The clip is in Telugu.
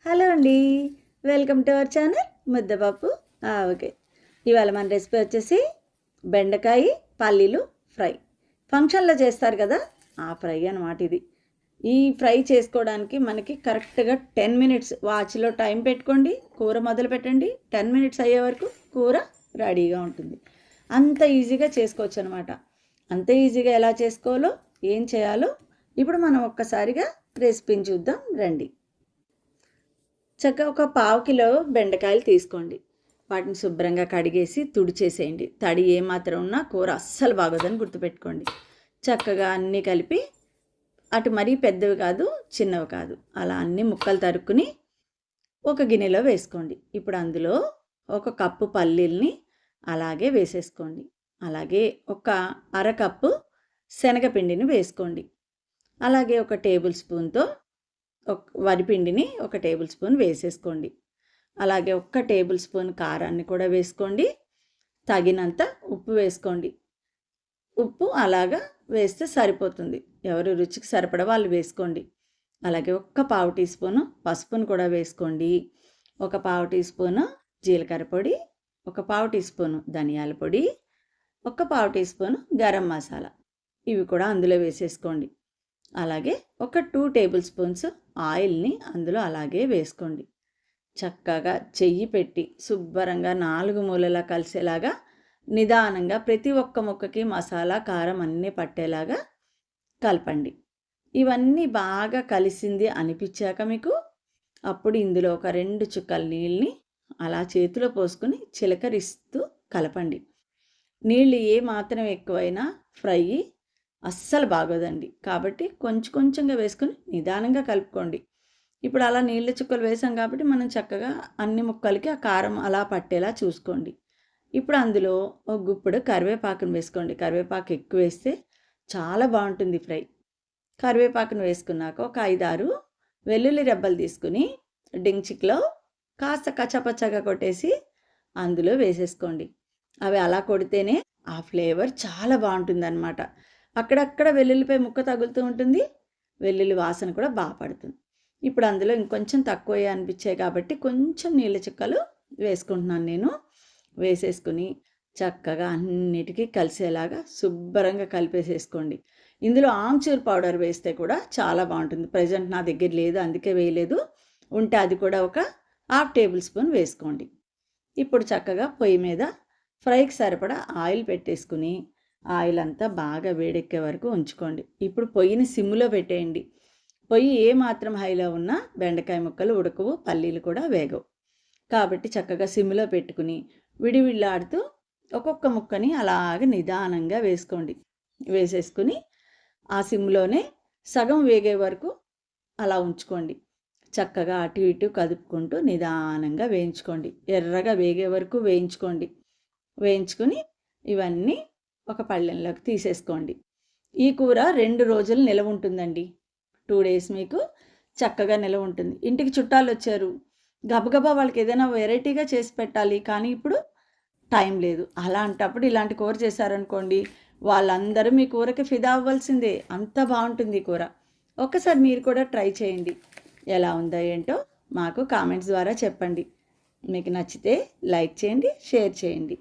హలో అండి, వెల్కమ్ టు అవర్ ఛానల్ ముద్దపప్పు ఓకే. ఇవాళ మన రెసిపీ వచ్చేసి బెండకాయ పల్లీలు ఫ్రై. ఫంక్షన్లో చేస్తారు కదా, ఆ ఫ్రై అన్నమాట ఇది. ఈ ఫ్రై చేసుకోవడానికి మనకి కరెక్ట్గా 10 మినిట్స్ వాచ్లో టైం పెట్టుకోండి. కూర మొదలు పెట్టండి, 10 మినిట్స్ అయ్యే వరకు కూర రెడీగా ఉంటుంది. అంత ఈజీగా చేసుకోవచ్చు అనమాట. అంత ఈజీగా ఎలా చేసుకోవాలో, ఏం చేయాలో ఇప్పుడు మనం ఒక్కసారిగా రెసిపీని చూద్దాం రండి. చక్కగా ఒక పావు కిలో బెండకాయలు తీసుకోండి. వాటిని శుభ్రంగా కడిగేసి తుడిచేసేయండి. తడి ఏమాత్రం ఉన్నా కూర అస్సలు బాగోదని గుర్తుపెట్టుకోండి. చక్కగా అన్నీ కలిపి, అటు మరీ పెద్దవి కాదు చిన్నవి కాదు, అలా అన్నీ ముక్కలు తరుక్కుని ఒక గిన్నెలో వేసుకోండి. ఇప్పుడు అందులో ఒక కప్పు పల్లీల్ని అలాగే వేసేసుకోండి. అలాగే ఒక అరకప్పు శనగపిండిని వేసుకోండి. అలాగే ఒక టేబుల్ స్పూన్తో వరిపిండిని ఒక టేబుల్ స్పూన్ వేసేసుకోండి. అలాగే ఒక్క టేబుల్ స్పూన్ కారాన్ని కూడా వేసుకోండి. తగినంత ఉప్పు వేసుకోండి. ఉప్పు అలాగా వేస్తే సరిపోతుంది, ఎవరు రుచికి సరిపడ వాళ్ళు వేసుకోండి. అలాగే ఒక్క పావు టీ స్పూను పసుపును కూడా వేసుకోండి. ఒక పావు టీ స్పూను జీలకర్ర పొడి, ఒక పావు టీ స్పూను ధనియాల పొడి, ఒక పావు టీ స్పూను గరం మసాలా, ఇవి కూడా అందులో వేసేసుకోండి. అలాగే ఒక 2 టేబుల్ స్పూన్స్ ఆయిల్ని అందులో అలాగే వేసుకోండి. చక్కగా చెయ్యి పెట్టి శుభ్రంగా 4 మూలలా కలిసేలాగా నిదానంగా ప్రతి ఒక్క ముక్కకి మసాలా కారం అన్నీ పట్టేలాగా కలపండి. ఇవన్నీ బాగా కలిసింది అనిపించాక మీకు అప్పుడు ఇందులో ఒక 2 చుక్కల నీళ్ళని అలా చేతిలో పోసుకొని చిలకరిస్తూ కలపండి. నీళ్ళు ఏ మాత్రం ఎక్కువైనా ఫ్రై అస్సలు బాగోదండి. కాబట్టి కొంచెం కొంచెంగా వేసుకొని నిదానంగా కలుపుకోండి. ఇప్పుడు అలా నీళ్ళ చుక్కలు వేసాం కాబట్టి మనం చక్కగా అన్ని ముక్కలకి ఆ కారం అలా పట్టేలా చూసుకోండి. ఇప్పుడు అందులో ఒక గుప్పెడు కరివేపాకును వేసుకోండి. కరివేపాకు ఎక్కువ వేస్తే చాలా బాగుంటుంది ఫ్రై. కరివేపాకును వేసుకున్నాక ఒక 5-6 వెల్లుల్లి రెబ్బలు తీసుకుని డించిక్లో కాస్త కచ్చపచ్చగా కొట్టేసి అందులో వేసేసుకోండి. అవి అలా కొడితేనే ఆ ఫ్లేవర్ చాలా బాగుంటుందన్నమాట. అక్కడక్కడ వెల్లుల్లిపై ముక్క తగులుతూ ఉంటుంది, వెల్లుల్లి వాసన కూడా బాగా పడుతుంది. ఇప్పుడు అందులో ఇంకొంచెం తక్కువ అనిపించాయి కాబట్టి కొంచెం నీళ్ళ చుక్కలు వేసుకుంటున్నాను నేను. వేసేసుకుని చక్కగా అన్నిటికీ కలిసేలాగా శుభ్రంగా కలిపేసేసుకోండి. ఇందులో ఆమ్చూర్ పౌడర్ వేస్తే కూడా చాలా బాగుంటుంది. ప్రజెంట్ నా దగ్గర లేదు, అందుకే వేయలేదు. ఉంటే అది కూడా ఒక 1/2 టేబుల్ స్పూన్ వేసుకోండి. ఇప్పుడు చక్కగా పొయ్యి మీద ఫ్రైకి సరిపడా ఆయిల్ పెట్టేసుకుని ఆయిల్ అంతా బాగా వేడెక్కే వరకు ఉంచుకోండి. ఇప్పుడు పొయ్యిని సిమ్లో పెట్టేయండి. పొయ్యి ఏ మాత్రం హైలో ఉన్నా బెండకాయ ముక్కలు ఉడకవు, పల్లీలు కూడా వేగవు. కాబట్టి చక్కగా సిమ్లో పెట్టుకుని విడివిళ్ళాడుతూ ఒక్కొక్క ముక్కని అలాగ నిదానంగా వేసుకోండి. వేసేసుకుని ఆ సిమ్లోనే సగం వేగే వరకు అలా ఉంచుకోండి. చక్కగా అటు ఇటు కదుపుకుంటూ నిదానంగా వేయించుకోండి. ఎర్రగా వేగే వరకు వేయించుకోండి. వేయించుకుని ఇవన్నీ ఒక పళ్ళెంలోకి తీసేసుకోండి. ఈ కూర 2 రోజులు నిలవ ఉంటుందండి. 2 డేస్ మీకు చక్కగా నిలవ ఉంటుంది. ఇంటికి చుట్టాలు వచ్చారు, గబగబా వాళ్ళకి ఏదైనా వెరైటీగా చేసి పెట్టాలి, కానీ ఇప్పుడు టైం లేదు. అలాంటప్పుడు ఇలాంటి కూర చేశారనుకోండి, వాళ్ళందరూ మీ కూరకి ఫిదా అవ్వాల్సిందే. అంత బాగుంటుంది ఈ కూర. ఒక్కసారి మీరు కూడా ట్రై చేయండి. ఎలా ఉందో ఏంటో మాకు కామెంట్స్ ద్వారా చెప్పండి. మీకు నచ్చితే లైక్ చేయండి, షేర్ చేయండి.